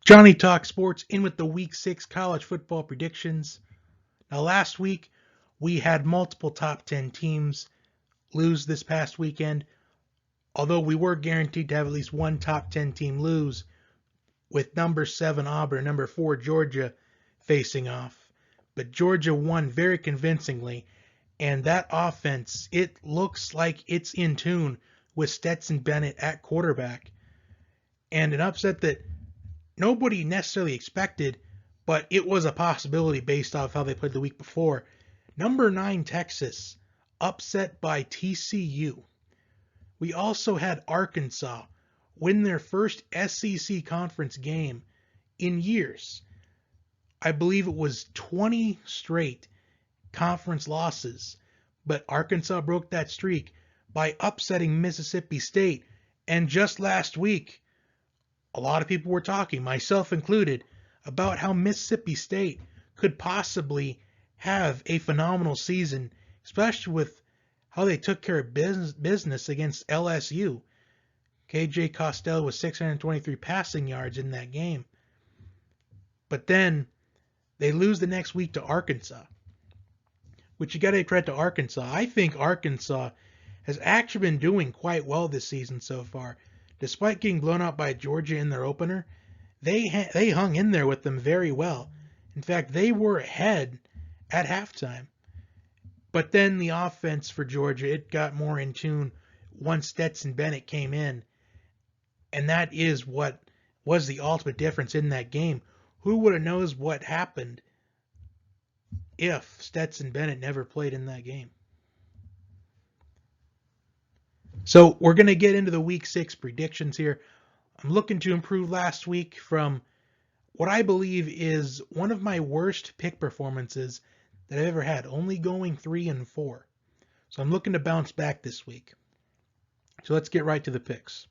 Johnny Talk Sports in with the Week 6 college football predictions. Now, last week, we had multiple top 10 teams lose this past weekend, although we were guaranteed to have at least one top 10 team lose, with number 7 Auburn and number 4 Georgia facing off. But Georgia won very convincingly, and that offense, it looks like it's in tune with Stetson Bennett at quarterback. And an upset that nobody necessarily expected, but it was a possibility based off how they played the week before. Number 9 Texas upset by TCU. We also had Arkansas win their first SEC conference game in years. I believe it was 20 straight conference losses, but Arkansas broke that streak by upsetting Mississippi State. And just last week, a lot of people were talking, myself included, about how Mississippi State could possibly have a phenomenal season, especially with how they took care of business against LSU. KJ Costello was 623 passing yards in that game. But then they lose the next week to Arkansas, which you got to give credit to Arkansas. I think Arkansas has actually been doing quite well this season so far. Despite getting blown out by Georgia in their opener, they hung in there with them very well. In fact, they were ahead at halftime. But then the offense for Georgia, it got more in tune once Stetson Bennett came in. And that is what was the ultimate difference in that game. Who would have knows what happened if Stetson Bennett never played in that game? So we're going to get into the Week 6 predictions here. I'm looking to improve last week from what I believe is one of my worst pick performances that I've ever had, only going 3-4. So I'm looking to bounce back this week. So let's get right to the picks.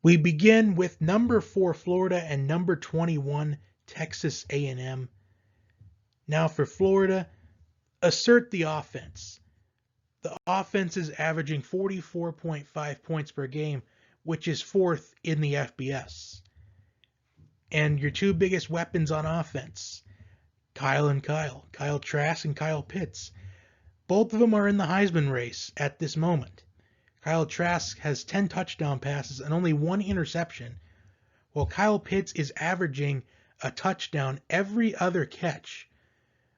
We begin with number 4 Florida and number 21 Texas A&M. Now for Florida, assert the offense. The offense is averaging 44.5 points per game, which is 4th in the FBS. And your two biggest weapons on offense, Kyle Trask and Kyle Pitts. Both of them are in the Heisman race at this moment. Kyle Trask has 10 touchdown passes and only 1 interception, while Kyle Pitts is averaging a touchdown every other catch,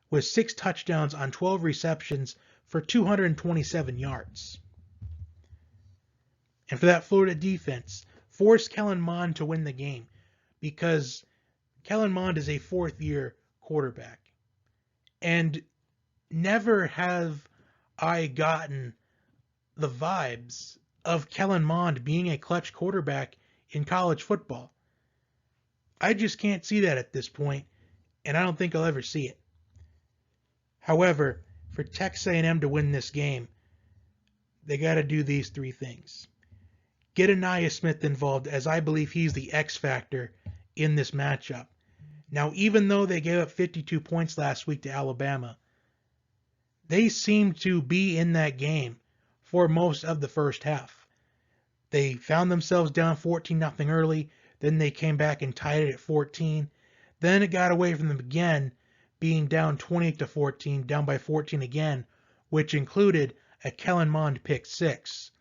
with 6 touchdowns on 12 receptions for 227 yards. And for that Florida defense, force Kellen Mond to win the game, because Kellen Mond is a 4th-year quarterback. And never have I gotten the vibes of Kellen Mond being a clutch quarterback in college football. I just can't see that at this point, and I don't think I'll ever see it. However, for Texas A&M to win this game, they got to do these 3 things. Get Anaya Smith involved, as I believe he's the X factor in this matchup. Now, even though they gave up 52 points last week to Alabama, they seem to be in that game for most of the first half. They found themselves down 14-0 early, then they came back and tied it at 14. Then it got away from them again, being down 20-14, down by 14 again, which included a Kellen Mond pick 6.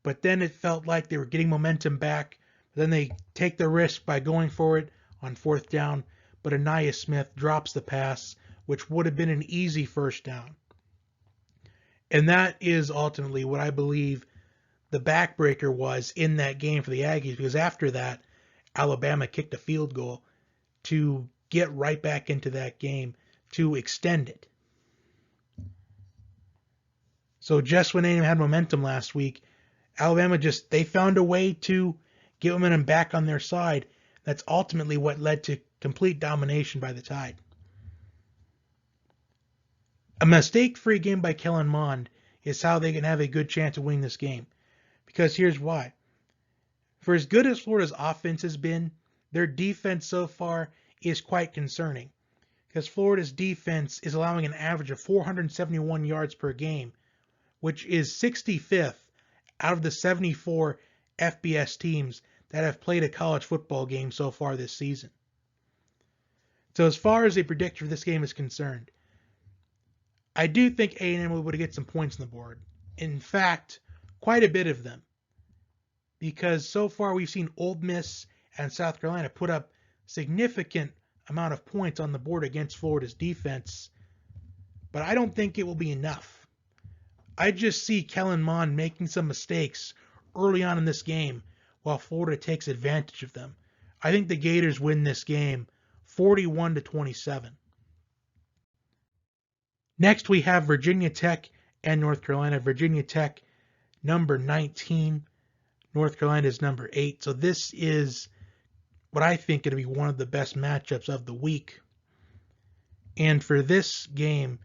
But then it felt like they were getting momentum back. Then they take the risk by going for it on 4th down, but Anaya Smith drops the pass, which would have been an easy first down. And that is ultimately what I believe the backbreaker was in that game for the Aggies, because after that, Alabama kicked a field goal to get right back into that game to extend it. So just when A&M had momentum last week, Alabama they found a way to get momentum back on their side. That's ultimately what led to complete domination by the Tide. A mistake-free game by Kellen Mond is how they can have a good chance of winning this game. Because here's why. For as good as Florida's offense has been, their defense so far is quite concerning. Because Florida's defense is allowing an average of 471 yards per game, which is 65th out of the 74 FBS teams that have played a college football game so far this season. So as far as a predictor for this game is concerned, I do think A&M will be able to get some points on the board. In fact, quite a bit of them. Because so far we've seen Ole Miss and South Carolina put up significant amount of points on the board against Florida's defense. But I don't think it will be enough. I just see Kellen Mond making some mistakes early on in this game while Florida takes advantage of them. I think the Gators win this game 41-27. Next we have Virginia Tech and North Carolina. Virginia Tech number 19, North Carolina is number 8. So this is what I think going to be one of the best matchups of the week. And for this game,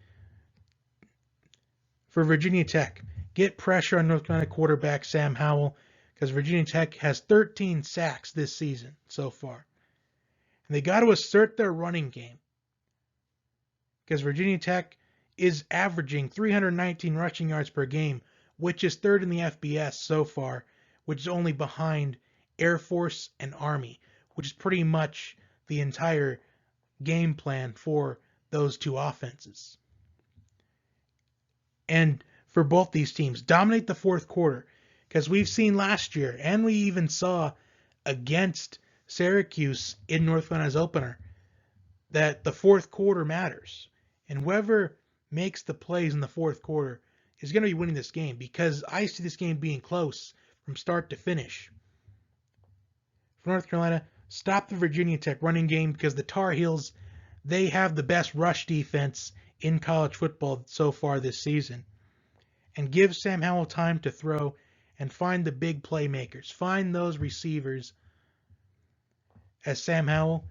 for Virginia Tech, get pressure on North Carolina quarterback Sam Howell, because Virginia Tech has 13 sacks this season so far. And they got to assert their running game, because Virginia Tech is averaging 319 rushing yards per game, which is third in the FBS so far, which is only behind Air Force and Army, which is pretty much the entire game plan for those two offenses. And for both these teams, dominate the fourth quarter, because we've seen last year, and we even saw against Syracuse in North Carolina's opener, that the fourth quarter matters. And whoever makes the plays in the fourth quarter is going to be winning this game, because I see this game being close from start to finish. For North Carolina, stop the Virginia Tech running game, because the Tar Heels, they have the best rush defense in college football so far this season. And give Sam Howell time to throw and find the big playmakers. Find those receivers. As Sam Howell,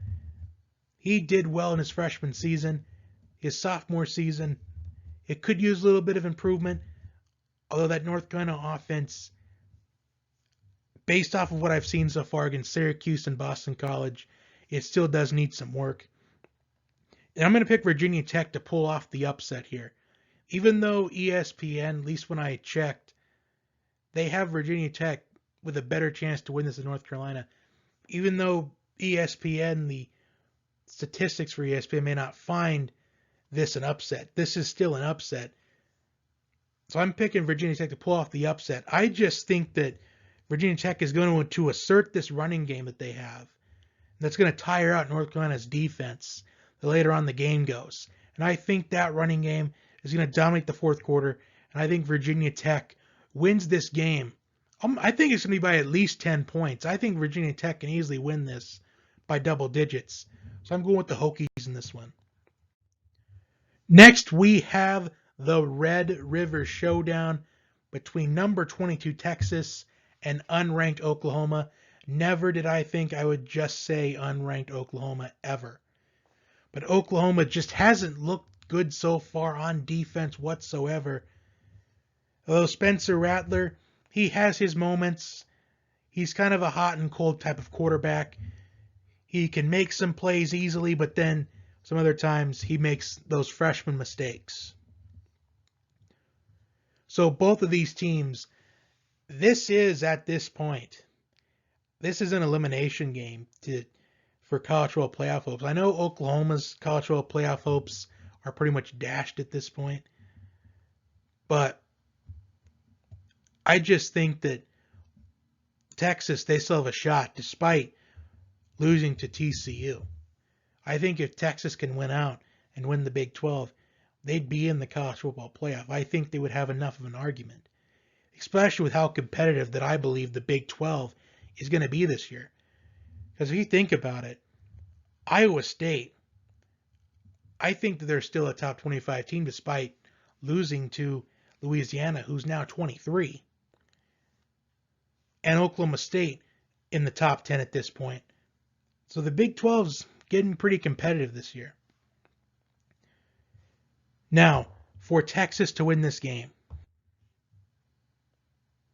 he did well in his freshman season. His sophomore season, it could use a little bit of improvement, although that North Carolina offense, based off of what I've seen so far against Syracuse and Boston College, it still does need some work. And I'm going to pick Virginia Tech to pull off the upset here. Even though ESPN, at least when I checked, they have Virginia Tech with a better chance to win this than North Carolina. Even though ESPN, the statistics for ESPN may not find this an upset, this is still an upset. So I'm picking Virginia Tech to pull off the upset. I just think that Virginia Tech is going to assert this running game that they have. That's going to tire out North Carolina's defense the later on the game goes. And I think that running game is going to dominate the fourth quarter. And I think Virginia Tech wins this game. I think it's going to be by at least 10 points. I think Virginia Tech can easily win this by double digits. So I'm going with the Hokies in this one. Next, we have the Red River Showdown between number 22 Texas and unranked Oklahoma. Never did I think I would just say unranked Oklahoma ever. But Oklahoma just hasn't looked good so far on defense whatsoever. Although Spencer Rattler, he has his moments. He's kind of a hot and cold type of quarterback. He can make some plays easily, but then some other times he makes those freshman mistakes. So both of these teams, this is at this point, this is an elimination game for college football playoff hopes. I know Oklahoma's college football playoff hopes are pretty much dashed at this point, but I just think that Texas, they still have a shot despite losing to TCU. I think if Texas can win out and win the Big 12, they'd be in the college football playoff. I think they would have enough of an argument, especially with how competitive that I believe the Big 12 is going to be this year. Because if you think about it, Iowa State, I think that they're still a top 25 team despite losing to Louisiana, who's now 23. And Oklahoma State in the top 10 at this point. So the Big 12's getting pretty competitive this year. Now, for Texas to win this game,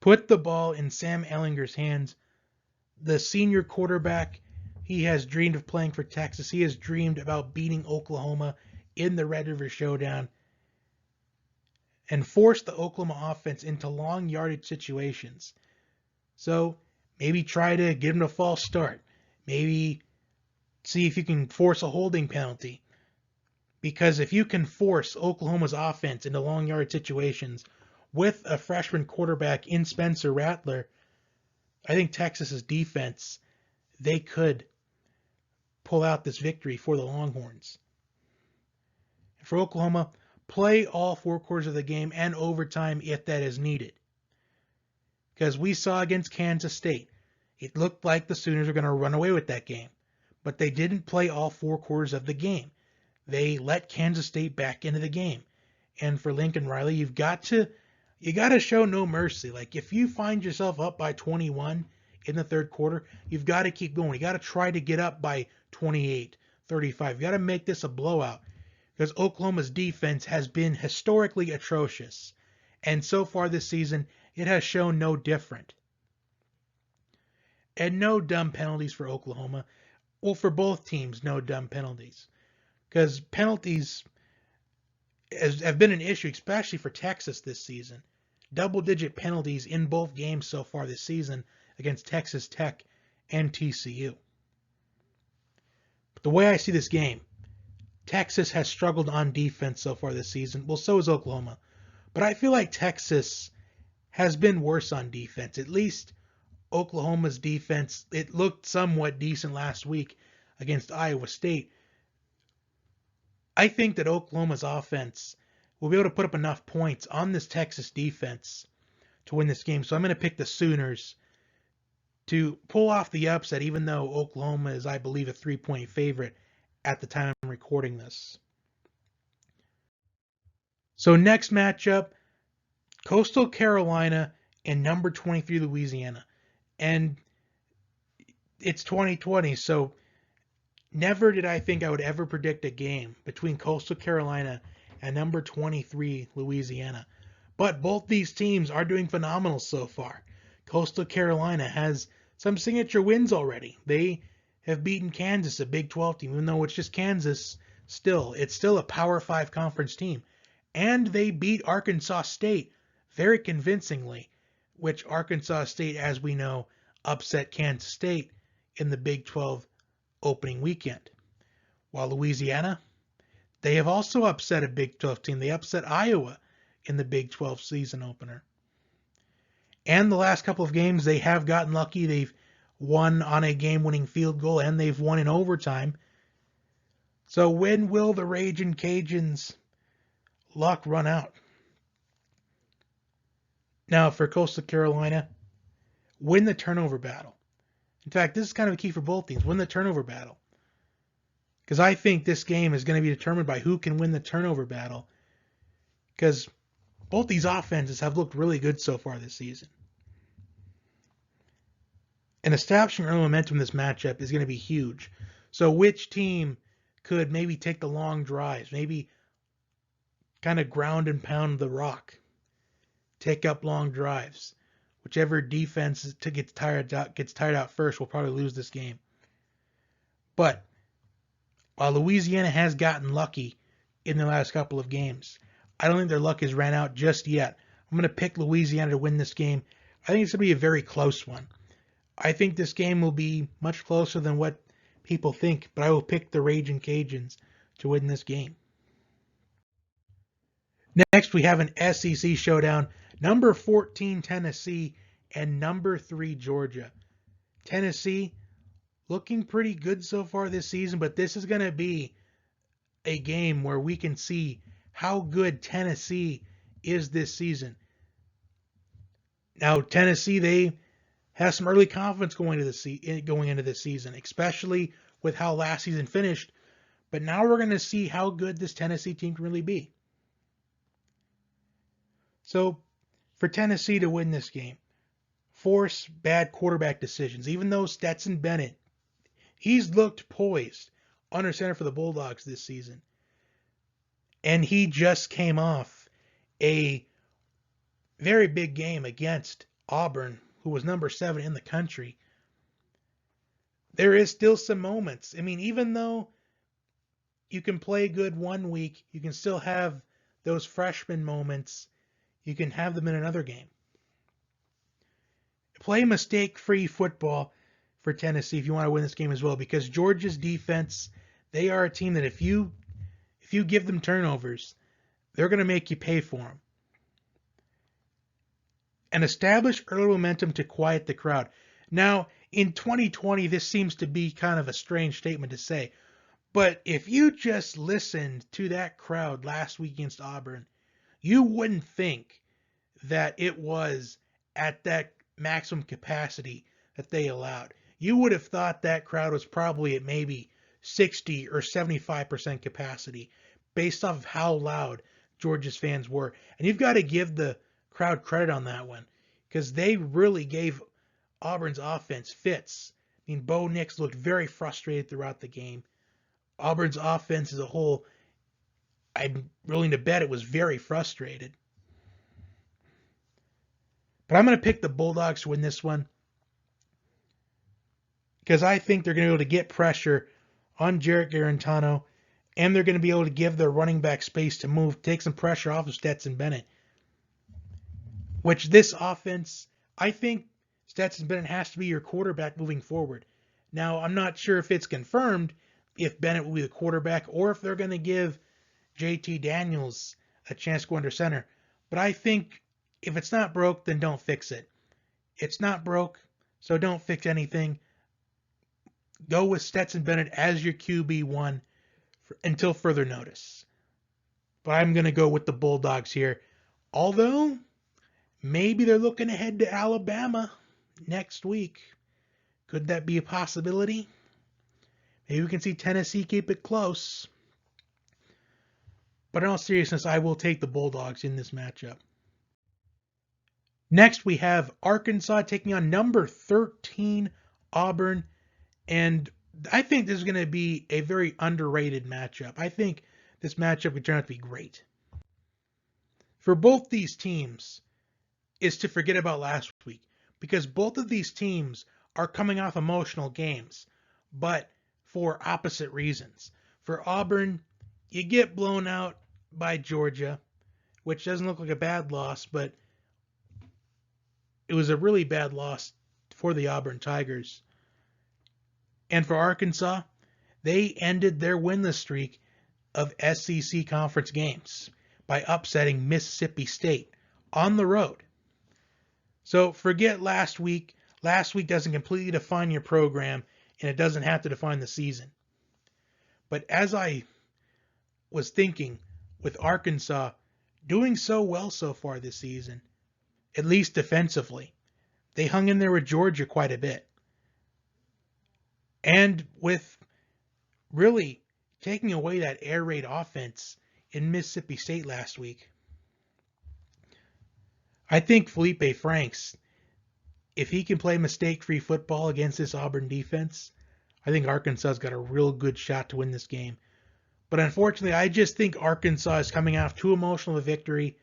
put the ball in Sam Ehlinger's hands. The senior quarterback, he has dreamed of playing for Texas. He has dreamed about beating Oklahoma in the Red River Showdown and force the Oklahoma offense into long yardage situations. So Maybe try to give them a false start. Maybe see if you can force a holding penalty. Because if you can force Oklahoma's offense into long yard situations with a freshman quarterback in Spencer Rattler, I think Texas's defense, they could pull out this victory for the Longhorns. For Oklahoma, play all 4 quarters of the game and overtime if that is needed. Because we saw against Kansas State, it looked like the Sooners were going to run away with that game. But they didn't play all 4 quarters of the game. They let Kansas State back into the game. And for Lincoln Riley, you got to show no mercy. Like if you find yourself up by 21 in the third quarter, you've got to keep going. You got to try to get up by 28, 35. You got to make this a blowout because Oklahoma's defense has been historically atrocious. And so far this season, it has shown no different. And no dumb penalties for Oklahoma. Well, for both teams, no dumb penalties. Because penalties have been an issue, especially for Texas this season. Double-digit penalties in both games so far this season against Texas Tech and TCU. But the way I see this game, Texas has struggled on defense so far this season. Well, so has Oklahoma. But I feel like Texas has been worse on defense. At least Oklahoma's defense, it looked somewhat decent last week against Iowa State. I think that Oklahoma's offense will be able to put up enough points on this Texas defense to win this game. So I'm going to pick the Sooners to pull off the upset, even though Oklahoma is, I believe, a 3-point favorite at the time I'm recording this. So next matchup, Coastal Carolina and number 23 Louisiana. And it's 2020, so never did I think I would ever predict a game between Coastal Carolina and number 23 Louisiana. But both these teams are doing phenomenal so far. Coastal Carolina has some signature wins already. They have beaten Kansas, a Big 12 team, even though it's just Kansas still. It's still a Power 5 conference team. And they beat Arkansas State very convincingly, which Arkansas State, as we know, upset Kansas State in the Big 12 opening weekend. While Louisiana, they have also upset a Big 12 team. They upset Iowa in the Big 12 season opener. And the last couple of games, they have gotten lucky. They've won on a game-winning field goal, and they've won in overtime. So when will the Ragin' Cajuns' luck run out? Now, for Coastal Carolina, win the turnover battle. In fact, this is kind of a key for both teams. Win the turnover battle. Because I think this game is going to be determined by who can win the turnover battle. Because both these offenses have looked really good so far this season. And establishing early momentum in this matchup is going to be huge. So which team could maybe take the long drives, maybe kind of ground and pound the rock, take up long drives. Whichever defense gets tired out first will probably lose this game. But while Louisiana has gotten lucky in the last couple of games, I don't think their luck has ran out just yet. I'm going to pick Louisiana to win this game. I think it's going to be a very close one. I think this game will be much closer than what people think, but I will pick the Ragin' Cajuns to win this game. Next, we have an SEC showdown. Number 14, Tennessee, and number 3, Georgia. Tennessee looking pretty good so far this season, but this is going to be a game where we can see how good Tennessee is this season. Now, Tennessee, they have some early confidence going into this season, especially with how last season finished. But now we're going to see how good this Tennessee team can really be. So, for Tennessee to win this game, force bad quarterback decisions. Even though Stetson Bennett, he's looked poised under center for the Bulldogs this season. And he just came off a very big game against Auburn, who was number 7 in the country. There is still some moments. I mean, even though you can play good one week, you can still have those freshman moments. You can have them in another game. play mistake-free football for Tennessee if you want to win this game as well, because Georgia's defense, they are a team that if you give them turnovers, they're going to make you pay for them. And establish early momentum to quiet the crowd. Now, in 2020, this seems to be kind of a strange statement to say, but if you just listened to that crowd last week against Auburn, you wouldn't think that it was at that maximum capacity that they allowed. You would have thought that crowd was probably at maybe 60 or 75% capacity based off of how loud Georgia's fans were. And you've got to give the crowd credit on that one, because they really gave Auburn's offense fits. I mean, Bo Nix looked very frustrated throughout the game. Auburn's offense as a whole, I'm willing to bet it was very frustrated. But I'm going to pick the Bulldogs to win this one, because I think they're going to be able to get pressure on Jarrett Garantano, and they're going to be able to give their running back space to move, take some pressure off of Stetson Bennett. Which this offense, I think Stetson Bennett has to be your quarterback moving forward. Now, I'm not sure if it's confirmed if Bennett will be the quarterback or if they're going to give JT Daniels a chance to go under center. But I think if it's not broke, then don't fix it. It's not broke, so don't fix anything. Go with Stetson Bennett as your QB1 until further notice. But I'm going to go with the Bulldogs here. Although, maybe they're looking ahead to Alabama next week. Could that be a possibility? Maybe we can see Tennessee keep it close. But in all seriousness, I will take the Bulldogs in this matchup. Next, we have Arkansas taking on number 13 Auburn. And I think this is going to be a very underrated matchup. I think this matchup could turn out to be great. For both these teams is to forget about last week, because both of these teams are coming off emotional games, but for opposite reasons. For Auburn, you get blown out by Georgia, which doesn't look like a bad loss, but it was a really bad loss for the Auburn Tigers. And for Arkansas, they ended their winless streak of SEC conference games by upsetting Mississippi State on the road. So forget last week. Last week doesn't completely define your program, and it doesn't have to define the season. But as I was thinking, with Arkansas doing so well so far this season, at least defensively, they hung in there with Georgia quite a bit. And with really taking away that air raid offense in Mississippi State last week, I think Felipe Franks, if he can play mistake-free football against this Auburn defense, I think Arkansas's got a real good shot to win this game. But unfortunately, I just think Arkansas is coming off too emotional of a victory,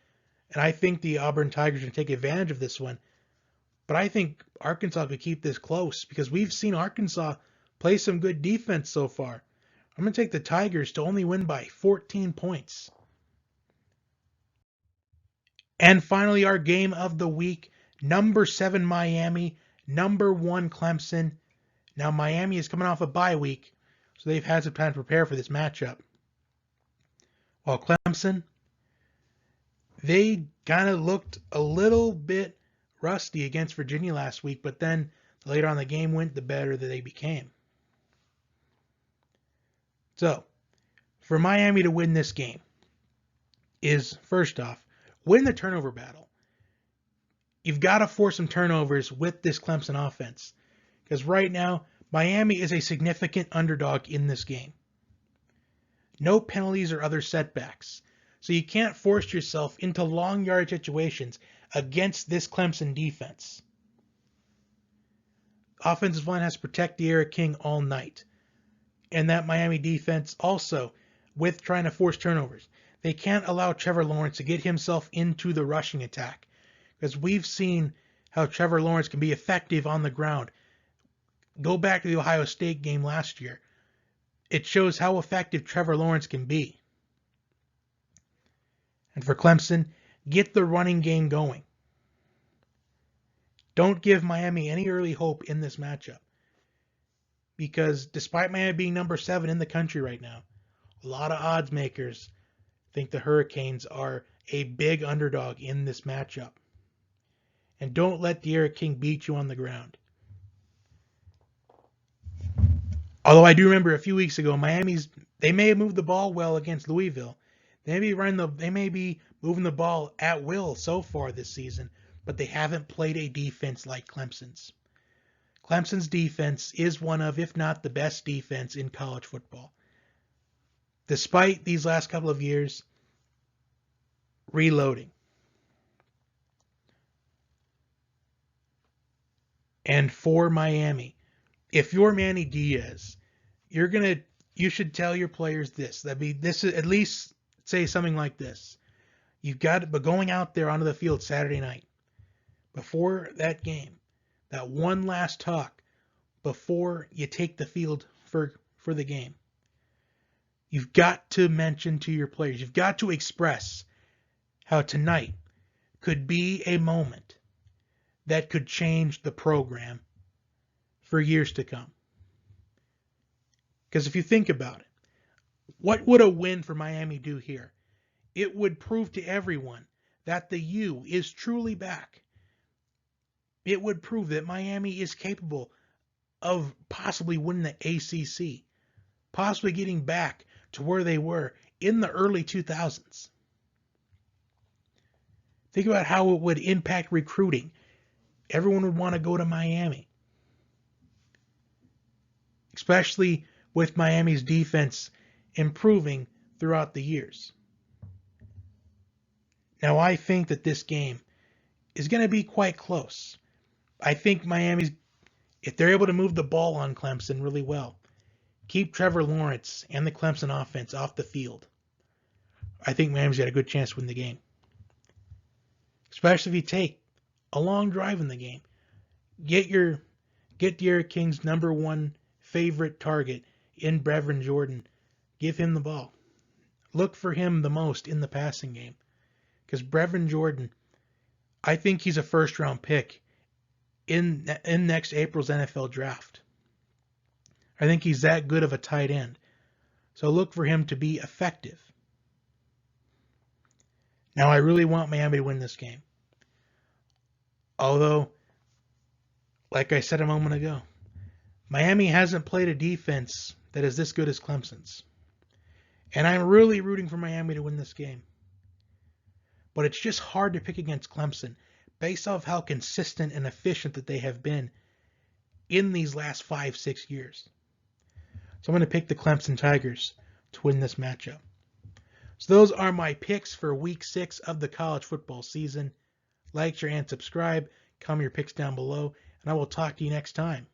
and I think the Auburn Tigers are going to take advantage of this one. But I think Arkansas could keep this close, because we've seen Arkansas play some good defense so far. I'm going to take the Tigers to only win by 14 points. And finally, our game of the week, number 7 Miami, number 1 Clemson. Now Miami is coming off a bye week, so they've had some time to prepare for this matchup. While Clemson, they kind of looked a little bit rusty against Virginia last week, but then the later on the game went, the better that they became. So, for Miami to win this game is, first off, win the turnover battle. You've got to force some turnovers with this Clemson offense, because right now, Miami is a significant underdog in this game. No penalties or other setbacks, so you can't force yourself into long yardage situations against this Clemson defense. Offensive line has to protect De'Ara King all night. And that Miami defense also, with trying to force turnovers, they can't allow Trevor Lawrence to get himself into the rushing attack, because we've seen how Trevor Lawrence can be effective on the ground. Go back to the Ohio State game last year. It shows how effective Trevor Lawrence can be. And for Clemson, get the running game going. Don't give Miami any early hope in this matchup. Because despite Miami being number 7 in the country right now, a lot of odds makers think the Hurricanes are a big underdog in this matchup. And don't let D'Eriq King beat you on the ground. Although I do remember a few weeks ago, they may have moved the ball well against Louisville. They may be moving the ball at will so far this season, but they haven't played a defense like Clemson's. Clemson's defense is one of, if not the best defense in college football. Despite these last couple of years reloading. And for Miami, if you're Manny Diaz, you should tell your players this. At least say something like this. But going out there onto the field Saturday night, before that game, that one last talk before you take the field for the game, you've got to mention to your players, you've got to express how tonight could be a moment that could change the program for years to come. Because if you think about it, what would a win for Miami do here? It would prove to everyone that the U is truly back. It would prove that Miami is capable of possibly winning the ACC, possibly getting back to where they were in the early 2000s. Think about how it would impact recruiting. Everyone would want to go to Miami, especially with Miami's defense improving throughout the years. Now, I think that this game is going to be quite close. I think Miami's, if they're able to move the ball on Clemson really well, keep Trevor Lawrence and the Clemson offense off the field, I think Miami's got a good chance to win the game. Especially if you take a long drive in the game. Get D'Eriq King's number 1 favorite target in Brevin Jordan. Give him the ball. Look for him the most in the passing game. Because Brevin Jordan, I think he's a first-round pick in next April's NFL draft. I think he's that good of a tight end. So look for him to be effective. Now, I really want Miami to win this game. Although, like I said a moment ago, Miami hasn't played a defense that is this good as Clemson's. And I'm really rooting for Miami to win this game. But it's just hard to pick against Clemson based off how consistent and efficient that they have been in these last 5-6 years. So I'm going to pick the Clemson Tigers to win this matchup. So those are my picks for Week 6 of the college football season. Like, share, and subscribe. Comment your picks down below, and I will talk to you next time.